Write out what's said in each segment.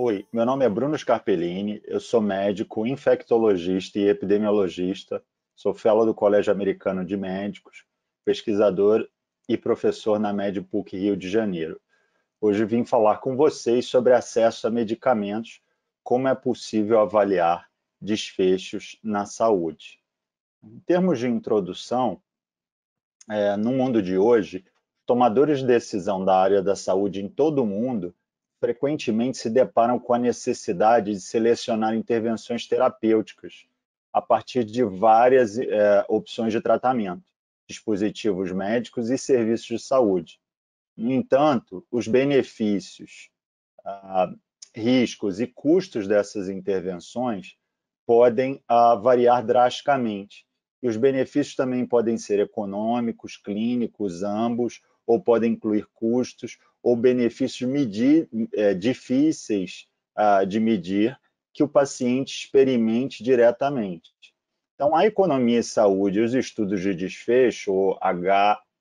Oi, meu nome é Bruno Scarpellini, eu sou médico, infectologista e epidemiologista, sou fellow do Colégio Americano de Médicos, pesquisador e professor na MedPUC Rio de Janeiro. Hoje vim falar com vocês sobre acesso a medicamentos, como é possível avaliar desfechos na saúde. Em termos de introdução, no mundo de hoje, tomadores de decisão da área da saúde em todo o mundo frequentemente se deparam com a necessidade de selecionar intervenções terapêuticas a partir de várias opções de tratamento, dispositivos médicos e serviços de saúde. No entanto, os benefícios, riscos e custos dessas intervenções podem variar drasticamente. E os benefícios também podem ser econômicos, clínicos, ambos, ou podem incluir custos ou benefícios difíceis de medir que o paciente experimente diretamente. Então, a economia e saúde e os estudos de desfecho, ou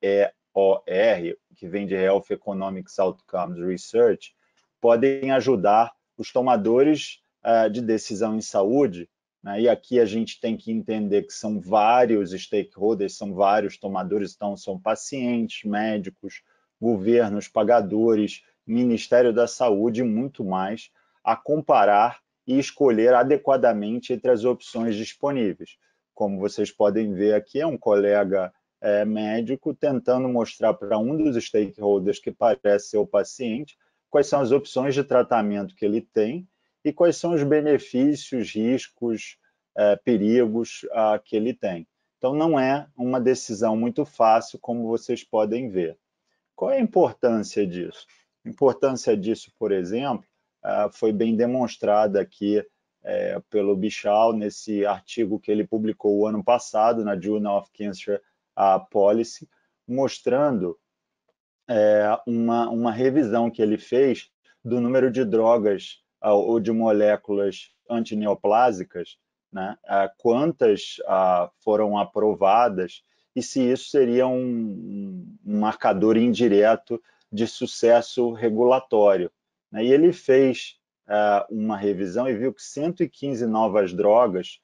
HEOR, que vem de Health Economics Outcomes Research, podem ajudar os tomadores de decisão em saúde, né? E aqui a gente tem que entender que são vários stakeholders, são vários tomadores, então são pacientes, médicos, governos, pagadores, Ministério da Saúde e muito mais, a comparar e escolher adequadamente entre as opções disponíveis. Como vocês podem ver aqui, é um colega médico tentando mostrar para um dos stakeholders que parece ser o paciente quais são as opções de tratamento que ele tem e quais são os benefícios, riscos, perigos que ele tem. Então, não é uma decisão muito fácil, como vocês podem ver. Qual é a importância disso? A importância disso, por exemplo, foi bem demonstrada aqui pelo Bichal nesse artigo que ele publicou o ano passado na Journal of Cancer Policy, mostrando uma revisão que ele fez do número de drogas ou de moléculas antineoplásicas, né? Quantas foram aprovadas e se isso seria um marcador indireto de sucesso regulatório, né? E ele fez uma revisão e viu que 115 novas drogas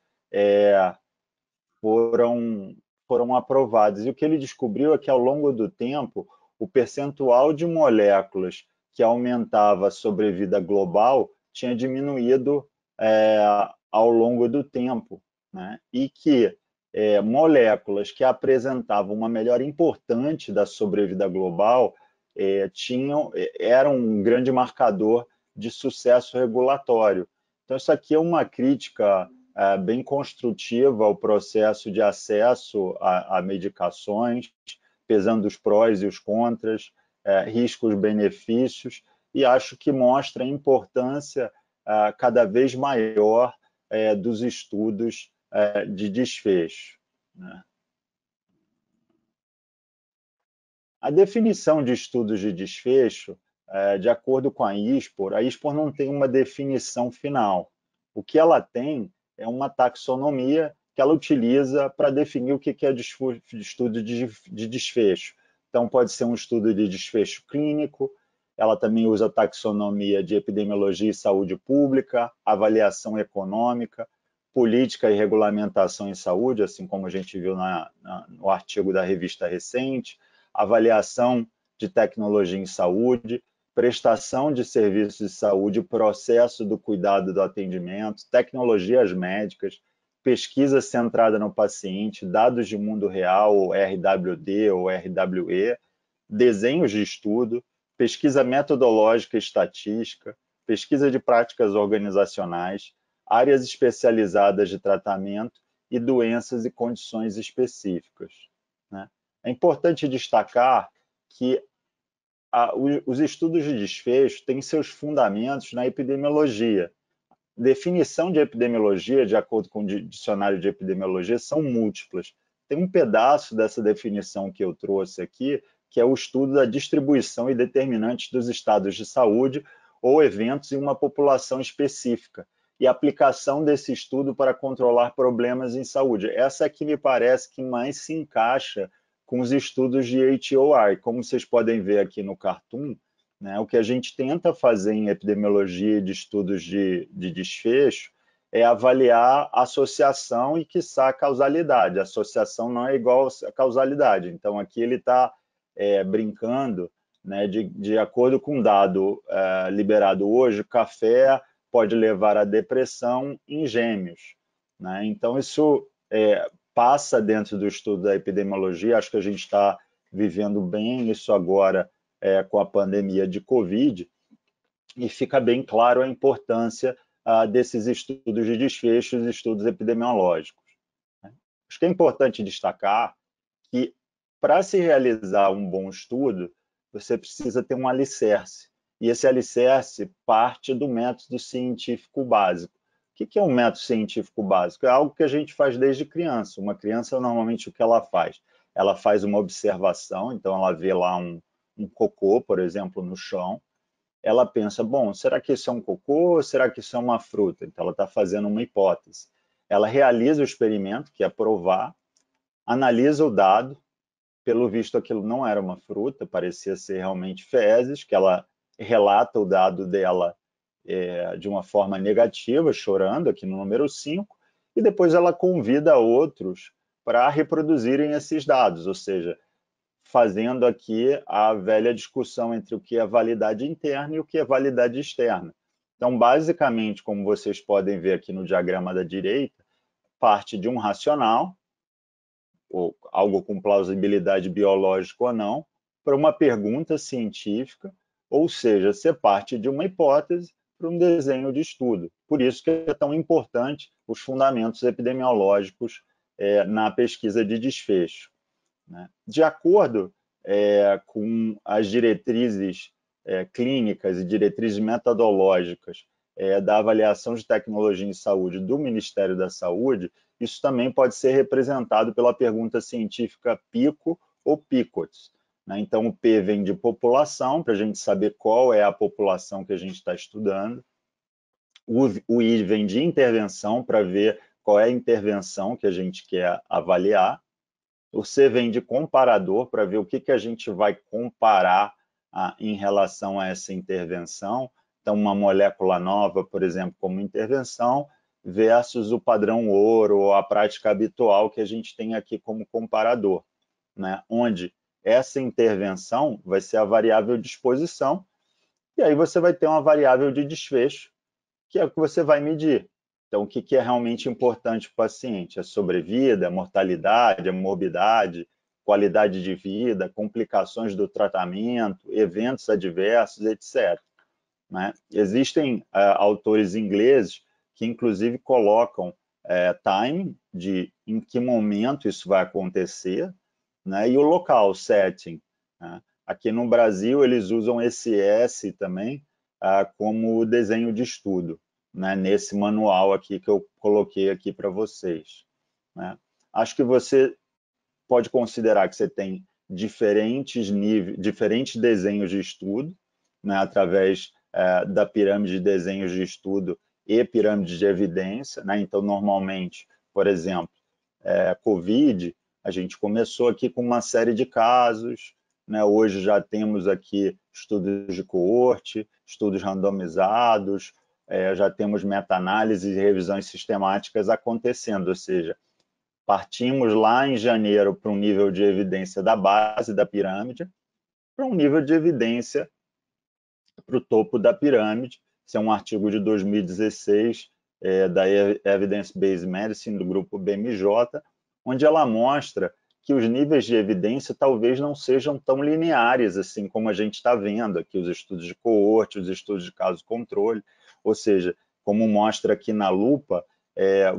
foram aprovadas. E o que ele descobriu é que, ao longo do tempo, o percentual de moléculas que aumentava a sobrevida global tinha diminuído ao longo do tempo, né? E que moléculas que apresentavam uma melhora importante da sobrevida global eram um grande marcador de sucesso regulatório. Então, isso aqui é uma crítica bem construtiva ao processo de acesso a medicações, pesando os prós e os contras, riscos, benefícios, e acho que mostra a importância cada vez maior dos estudos de desfecho, né? A definição de estudos de desfecho, de acordo com a ISPOR não tem uma definição final. O que ela tem é uma taxonomia que ela utiliza para definir o que é estudo de desfecho. Então, pode ser um estudo de desfecho clínico, ela também usa a taxonomia de epidemiologia e saúde pública, avaliação econômica, política e regulamentação em saúde, assim como a gente viu no artigo da revista recente, avaliação de tecnologia em saúde, prestação de serviços de saúde, processo do cuidado do atendimento, tecnologias médicas, pesquisa centrada no paciente, dados de mundo real, ou RWD ou RWE, desenhos de estudo, pesquisa metodológica e estatística, pesquisa de práticas organizacionais, áreas especializadas de tratamento e doenças e condições específicas, né? É importante destacar que os estudos de desfecho têm seus fundamentos na epidemiologia. Definição de epidemiologia, de acordo com o dicionário de epidemiologia, são múltiplas. Tem um pedaço dessa definição que eu trouxe aqui, que é o estudo da distribuição e determinantes dos estados de saúde ou eventos em uma população específica, e a aplicação desse estudo para controlar problemas em saúde. Essa é que me parece que mais se encaixa com os estudos de HEOR. Como vocês podem ver aqui no cartoon, né? O que a gente tenta fazer em epidemiologia de estudos de desfecho é avaliar a associação e, quiçá, a causalidade. A associação não é igual a causalidade. Então, aqui ele está brincando, né, de acordo com um dado liberado hoje, o café pode levar à depressão em gêmeos, né? Então, isso passa dentro do estudo da epidemiologia. Acho que a gente está vivendo bem isso agora com a pandemia de Covid, e fica bem claro a importância desses estudos de desfechos e estudos epidemiológicos, né? Acho que é importante destacar que, para se realizar um bom estudo, você precisa ter um alicerce, e esse alicerce parte do método científico básico. O que é um método científico básico? É algo que a gente faz desde criança. Uma criança, normalmente, o que ela faz? Ela faz uma observação, então ela vê lá um cocô, por exemplo, no chão. Ela pensa, bom, será que isso é um cocô ou será que isso é uma fruta? Então ela está fazendo uma hipótese. Ela realiza o experimento, que é provar, analisa o dado. Pelo visto, aquilo não era uma fruta, parecia ser realmente fezes, que ela relata o dado dela de uma forma negativa, chorando, aqui no número 5, e depois ela convida outros para reproduzirem esses dados, ou seja, fazendo aqui a velha discussão entre o que é validade interna e o que é validade externa. Então, basicamente, como vocês podem ver aqui no diagrama da direita, parte de um racional, ou algo com plausibilidade biológica ou não, para uma pergunta científica, ou seja, ser parte de uma hipótese para um desenho de estudo. Por isso que é tão importante os fundamentos epidemiológicos na pesquisa de desfecho, né? De acordo com as diretrizes clínicas e diretrizes metodológicas da avaliação de tecnologia em saúde do Ministério da Saúde, isso também pode ser representado pela pergunta científica PICO ou PICOTS, né? Então, o P vem de população, para a gente saber qual é a população que a gente está estudando. O I vem de intervenção, para ver qual é a intervenção que a gente quer avaliar. O C vem de comparador, para ver o que a gente vai comparar em relação a essa intervenção. Então, uma molécula nova, por exemplo, como intervenção, versus o padrão ouro ou a prática habitual que a gente tem aqui como comparador, né? Onde essa intervenção vai ser a variável de exposição, e aí você vai ter uma variável de desfecho, que é o que você vai medir. Então, o que é realmente importante para o paciente? A sobrevida, a mortalidade, a morbidade, qualidade de vida, complicações do tratamento, eventos adversos, etc., né? Existem autores ingleses que, inclusive, colocam time, de em que momento isso vai acontecer, né? E o local, setting, né? Aqui no Brasil, eles usam esse S também como desenho de estudo, né? Nesse manual aqui que eu coloquei aqui para vocês, né? Acho que você pode considerar que você tem diferentes níveis, diferentes desenhos de estudo, né? Através da pirâmide de desenhos de estudo e pirâmide de evidência, né? Então, normalmente, por exemplo, COVID, a gente começou aqui com uma série de casos, né? Hoje já temos aqui estudos de coorte, estudos randomizados, já temos meta-análises e revisões sistemáticas acontecendo, ou seja, partimos lá em janeiro para um nível de evidência da base da pirâmide, para um nível de evidência para o topo da pirâmide. Esse é um artigo de 2016 da Evidence-Based Medicine, do grupo BMJ, onde ela mostra que os níveis de evidência talvez não sejam tão lineares assim como a gente está vendo aqui, os estudos de coorte, os estudos de caso-controle, ou seja, como mostra aqui na lupa,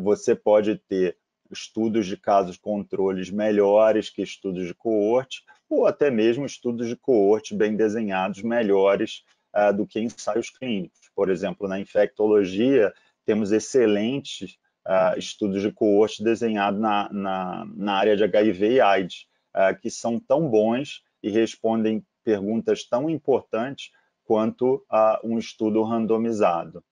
você pode ter estudos de casos-controles melhores que estudos de coorte, ou até mesmo estudos de coorte bem desenhados melhores do que ensaios clínicos. Por exemplo, na infectologia, temos excelentes estudos de coorte desenhados na área de HIV e AIDS, que são tão bons e respondem perguntas tão importantes quanto um estudo randomizado,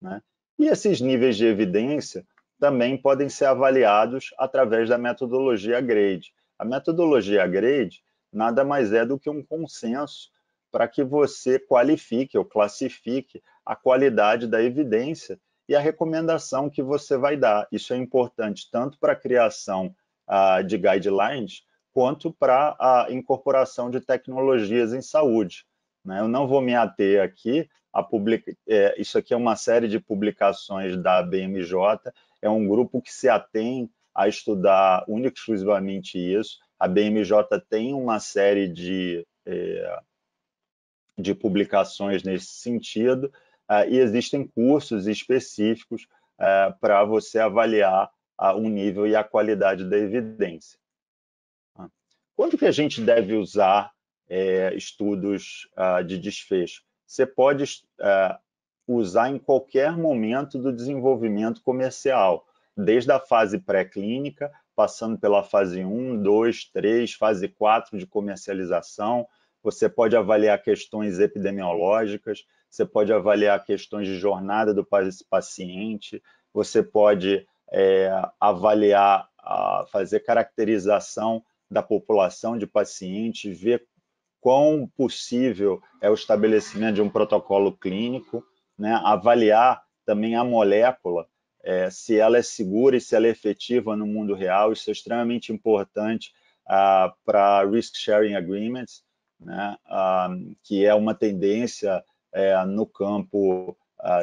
né? E esses níveis de evidência também podem ser avaliados através da metodologia GRADE. A metodologia GRADE nada mais é do que um consenso para que você qualifique ou classifique a qualidade da evidência e a recomendação que você vai dar. Isso é importante tanto para a criação de guidelines, quanto para a incorporação de tecnologias em saúde. Né? Eu não vou me ater aqui isso aqui é uma série de publicações da BMJ, é um grupo que se atém a estudar única e exclusivamente isso. A BMJ tem uma série de publicações nesse sentido, e existem cursos específicos para você avaliar o nível e a qualidade da evidência. Quando que a gente deve usar estudos de desfecho? Você pode usar em qualquer momento do desenvolvimento comercial, desde a fase pré-clínica, passando pela fase 1, 2, 3, fase 4 de comercialização. Você pode avaliar questões epidemiológicas, você pode avaliar questões de jornada do paciente, você pode avaliar, fazer caracterização da população de pacientes, ver quão possível é o estabelecimento de um protocolo clínico, né? Avaliar também a molécula, se ela é segura e se ela é efetiva no mundo real. Isso é extremamente importante para Risk Sharing Agreements, né? Que é uma tendência no campo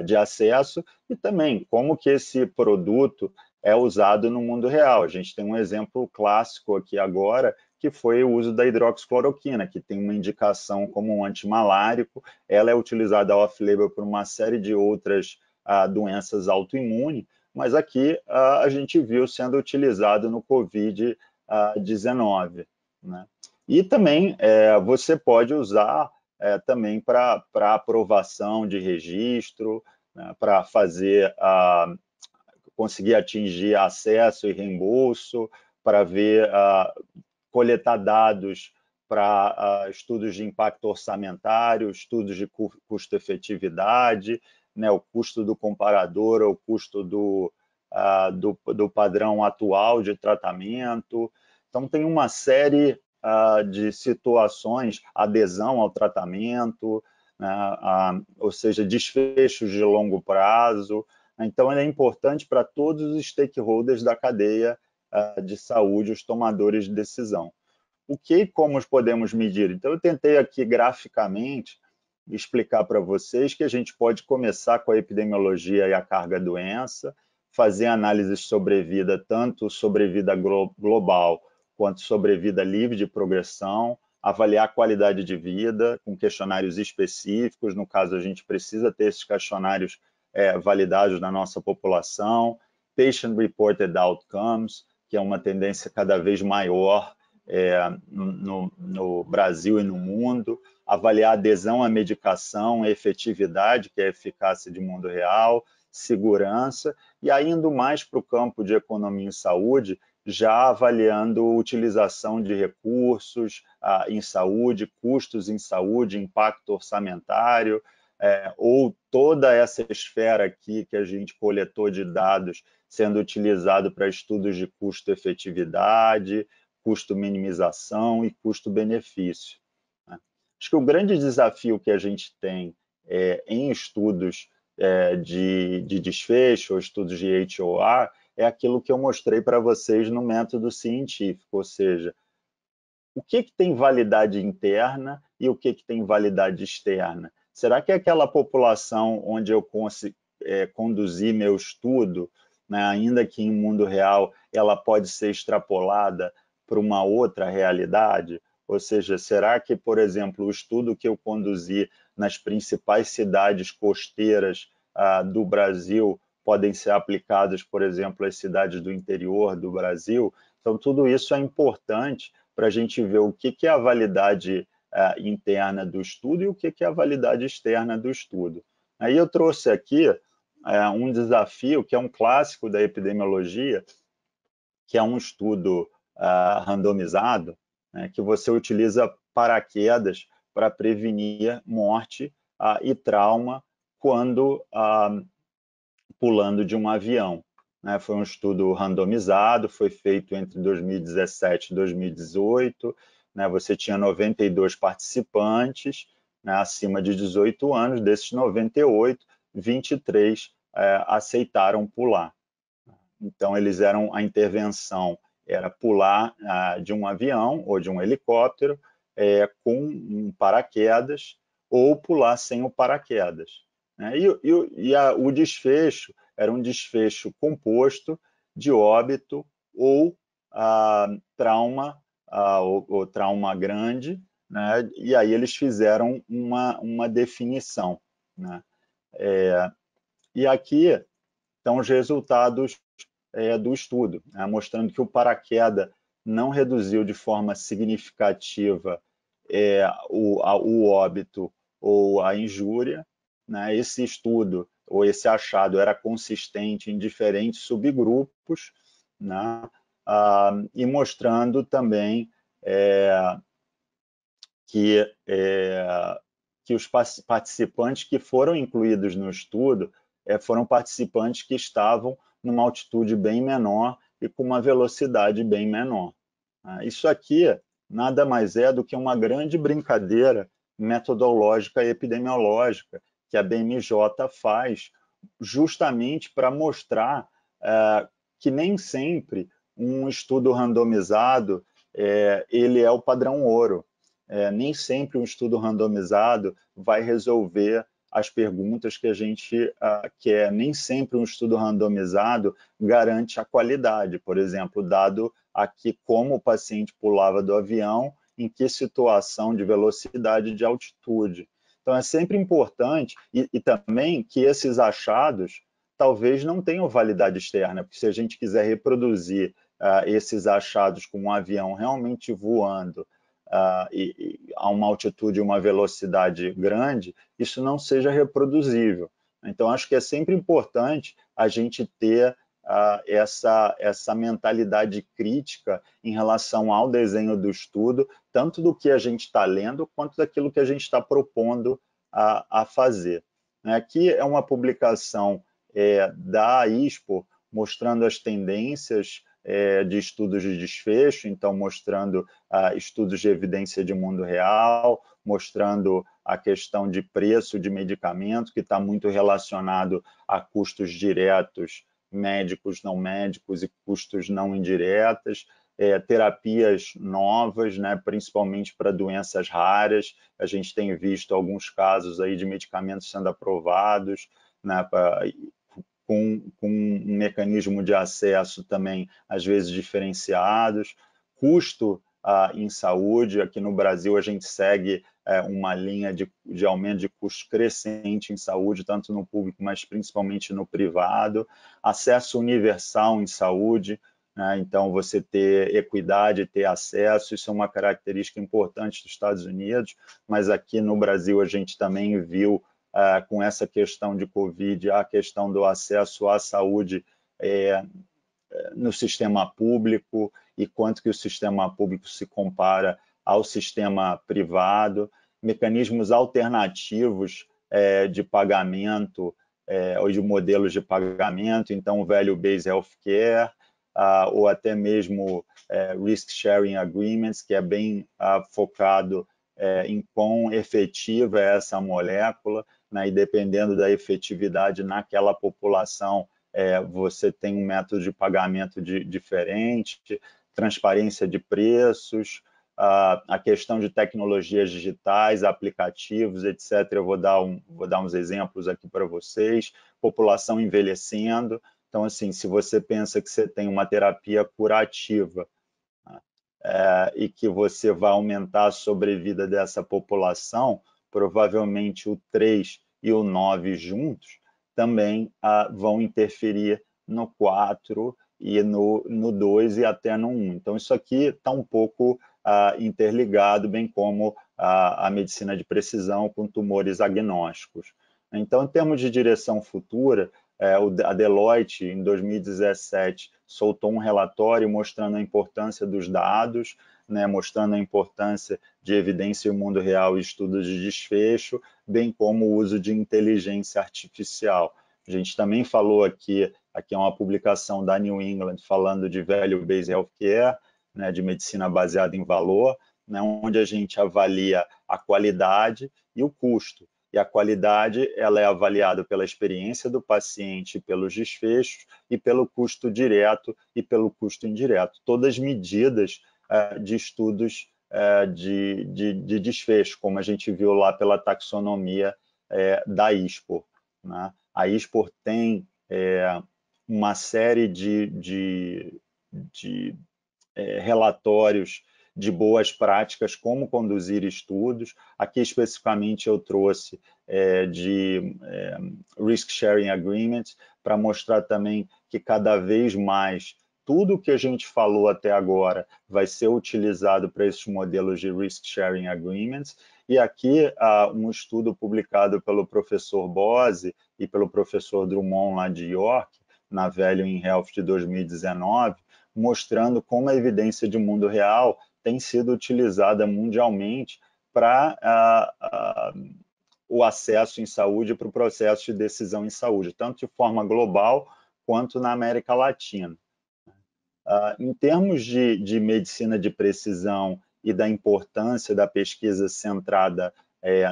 de acesso, e também como que esse produto é usado no mundo real. A gente tem um exemplo clássico aqui agora, que foi o uso da hidroxicloroquina, que tem uma indicação como um antimalárico. Ela é utilizada off-label por uma série de outras doenças autoimunes, mas aqui a gente viu sendo utilizado no Covid-19. Né? E também você pode usar também para aprovação de registro, né, para fazer conseguir atingir acesso e reembolso, para ver coletar dados para estudos de impacto orçamentário, estudos de custo-efetividade, né, o custo do comparador, o custo do padrão atual de tratamento. Então, tem uma série de situações, adesão ao tratamento, né, ou seja, desfechos de longo prazo. Então, ele é importante para todos os stakeholders da cadeia de saúde, os tomadores de decisão. O que e como podemos medir? Então, eu tentei aqui graficamente explicar para vocês que a gente pode começar com a epidemiologia e a carga-doença, fazer análises de sobrevida, tanto sobrevida global quanto sobrevida livre de progressão, avaliar a qualidade de vida com questionários específicos. No caso, a gente precisa ter esses questionários validados na nossa população, patient-reported outcomes, que é uma tendência cada vez maior no Brasil e no mundo, avaliar adesão à medicação, efetividade, que é a eficácia de mundo real, segurança, e aí indo mais para o campo de economia e saúde, já avaliando utilização de recursos em saúde, custos em saúde, impacto orçamentário, ou toda essa esfera aqui que a gente coletou de dados sendo utilizado para estudos de custo-efetividade, custo-minimização e custo-benefício. Né? Acho que o grande desafio que a gente tem em estudos de desfecho, ou estudos de HOR, é aquilo que eu mostrei para vocês no método científico, ou seja, o que tem validade interna e o que tem validade externa? Será que aquela população onde eu conduzi meu estudo, né, ainda que em mundo real, ela pode ser extrapolada para uma outra realidade? Ou seja, será que, por exemplo, o estudo que eu conduzi nas principais cidades costeiras do Brasil podem ser aplicados, por exemplo, às cidades do interior do Brasil? Então, tudo isso é importante para a gente ver o que é a validade interna do estudo e o que é a validade externa do estudo. Aí eu trouxe aqui um desafio que é um clássico da epidemiologia, que é um estudo randomizado, né, que você utiliza paraquedas para prevenir morte e trauma quando pulando de um avião. Né? Foi um estudo randomizado, foi feito entre 2017 e 2018, né? Você tinha 92 participantes, né, acima de 18 anos, desses 98, 23 aceitaram pular. Então, a intervenção era pular de um avião ou de um helicóptero com um paraquedas ou pular sem o paraquedas, né? O desfecho era um desfecho composto de óbito ou trauma, ou trauma grande, né? E aí eles fizeram uma definição, né? E aqui estão os resultados do estudo, né? Mostrando que o paraquedas não reduziu de forma significativa o óbito ou a injúria, né? Esse estudo ou esse achado era consistente em diferentes subgrupos, né? E mostrando também que os participantes que foram incluídos no estudo foram participantes que estavam numa altitude bem menor e com uma velocidade bem menor. Isso aqui nada mais é do que uma grande brincadeira metodológica e epidemiológica que a BMJ faz justamente para mostrar que nem sempre um estudo randomizado ele é o padrão ouro. Nem sempre um estudo randomizado vai resolver as perguntas que a gente quer. Nem sempre um estudo randomizado garante a qualidade. Por exemplo, dado aqui como o paciente pulava do avião, em que situação de velocidade e de altitude. Então, é sempre importante, e também que esses achados talvez não tenham validade externa, porque se a gente quiser reproduzir esses achados com um avião realmente voando a uma altitude e uma velocidade grande, isso não seja reproduzível. Então, acho que é sempre importante a gente ter essa mentalidade crítica em relação ao desenho do estudo, tanto do que a gente está lendo, quanto daquilo que a gente está propondo a fazer. Aqui é uma publicação da ISPOR, mostrando as tendências de estudos de desfecho, então mostrando estudos de evidência de mundo real, mostrando a questão de preço de medicamento, que está muito relacionado a custos diretos, médicos, não médicos e custos não indiretas, terapias novas, né, principalmente para doenças raras. A gente tem visto alguns casos aí de medicamentos sendo aprovados, né, com um mecanismo de acesso também, às vezes, diferenciados. Custo em saúde, aqui no Brasil a gente segue uma linha de aumento de custo crescente em saúde, tanto no público, mas principalmente no privado. Acesso universal em saúde, né? Então, você ter equidade, ter acesso, isso é uma característica importante dos Estados Unidos, mas aqui no Brasil a gente também viu com essa questão de Covid, a questão do acesso à saúde no sistema público e quanto que o sistema público se compara ao sistema privado, mecanismos alternativos de pagamento ou de modelos de pagamento, então o value-based healthcare, ou até mesmo risk-sharing agreements, que é bem focado em quão efetiva é essa molécula, né, e dependendo da efetividade naquela população, você tem um método de pagamento diferente, transparência de preços, a questão de tecnologias digitais, aplicativos, etc. Eu vou dar uns exemplos aqui para vocês. População envelhecendo. Então, assim, se você pensa que você tem uma terapia curativa e que você vai aumentar a sobrevida dessa população, provavelmente o 3 e o 9 juntos também vão interferir no 4 e no 2 e até no 1. Então, isso aqui está um pouco interligado, bem como a medicina de precisão com tumores agnósticos. Então, em termos de direção futura, a Deloitte, em 2017, soltou um relatório mostrando a importância dos dados, né, mostrando a importância de evidência em mundo real e estudos de desfecho, bem como o uso de inteligência artificial. A gente também falou aqui é uma publicação da New England falando de value-based healthcare, né, de medicina baseada em valor, né, onde a gente avalia a qualidade e o custo. E a qualidade ela é avaliada pela experiência do paciente, pelos desfechos e pelo custo direto e pelo custo indireto. Todas medidas de estudos de desfecho, como a gente viu lá pela taxonomia da ISPOR, né? A ISPOR tem uma série de relatórios de boas práticas, como conduzir estudos. Aqui, especificamente, eu trouxe de Risk Sharing Agreement, para mostrar também que cada vez mais tudo que a gente falou até agora vai ser utilizado para esses modelos de Risk Sharing Agreements. E aqui, um estudo publicado pelo professor Bose e pelo professor Drummond, lá de York, na Value in Health de 2019, mostrando como a evidência de mundo real tem sido utilizada mundialmente para o acesso em saúde, para o processo de decisão em saúde, tanto de forma global quanto na América Latina. Em termos de medicina de precisão e da importância da pesquisa centrada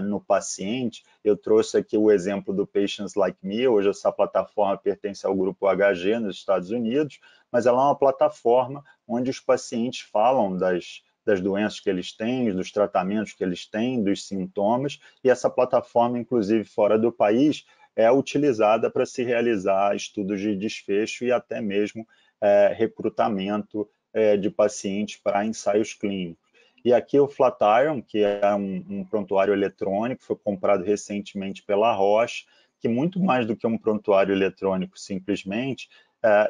no paciente, eu trouxe aqui o exemplo do Patients Like Me. Hoje essa plataforma pertence ao grupo HG nos Estados Unidos, mas ela é uma plataforma onde os pacientes falam das doenças que eles têm, dos tratamentos que eles têm, dos sintomas, e essa plataforma, inclusive fora do país, é utilizada para se realizar estudos de desfecho e até mesmo recrutamento de pacientes para ensaios clínicos. E aqui o Flatiron, que é um prontuário eletrônico, foi comprado recentemente pela Roche, que muito mais do que um prontuário eletrônico simplesmente,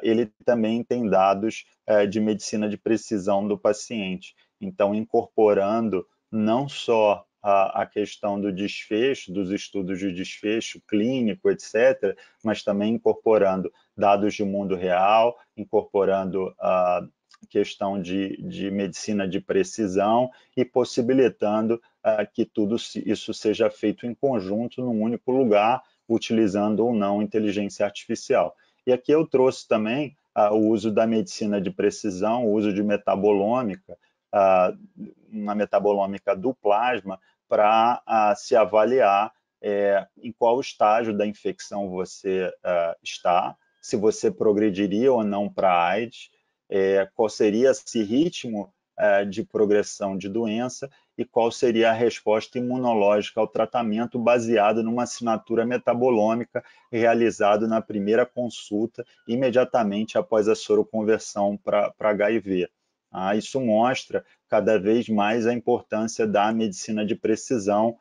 ele também tem dados de medicina de precisão do paciente. Então, incorporando não só a questão do desfecho, dos estudos de desfecho clínico, etc., mas também incorporando dados de mundo real, incorporando a questão de medicina de precisão e possibilitando que tudo isso seja feito em conjunto num único lugar, utilizando ou não inteligência artificial. E aqui eu trouxe também o uso da medicina de precisão, o uso de metabolômica, uma metabolômica do plasma, para se avaliar em qual estágio da infecção você está, se você progrediria ou não para AIDS, qual seria esse ritmo de progressão de doença e qual seria a resposta imunológica ao tratamento baseado numa assinatura metabolômica realizado na primeira consulta, imediatamente após a soroconversão para HIV. Isso mostra cada vez mais a importância da medicina de precisão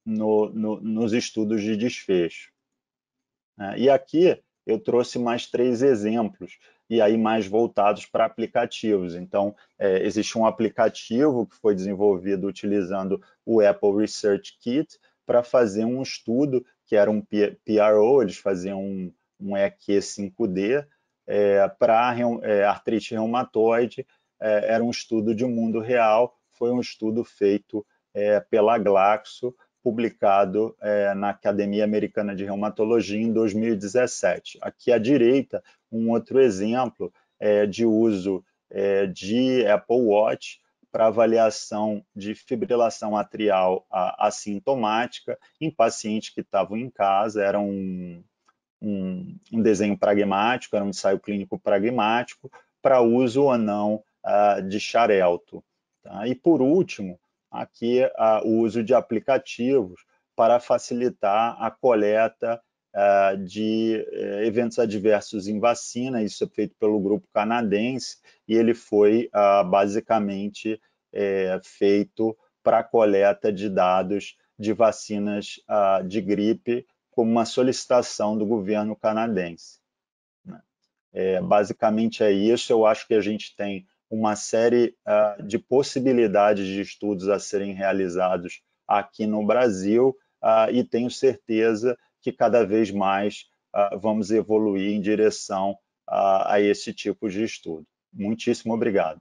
nos estudos de desfecho. E aqui eu trouxe mais 3 exemplos, e aí mais voltados para aplicativos. Então, existe um aplicativo que foi desenvolvido utilizando o Apple Research Kit para fazer um estudo, que era um PRO, eles faziam um EQ 5D para artrite reumatoide, era um estudo de mundo real, foi um estudo feito pela Glaxo, publicado na Academia Americana de Reumatologia em 2017. Aqui à direita, um outro exemplo de uso de Apple Watch para avaliação de fibrilação atrial assintomática em pacientes que estavam em casa. Era um desenho pragmático, era um ensaio clínico pragmático para uso ou não de Xarelto. Tá? E por último, aqui o uso de aplicativos para facilitar a coleta de eventos adversos em vacina. Isso é feito pelo grupo canadense e ele foi basicamente feito para a coleta de dados de vacinas de gripe como uma solicitação do governo canadense. Basicamente é isso. Eu acho que a gente tem uma série de possibilidades de estudos a serem realizados aqui no Brasil e tenho certeza que cada vez mais vamos evoluir em direção a esse tipo de estudo. Muitíssimo obrigado.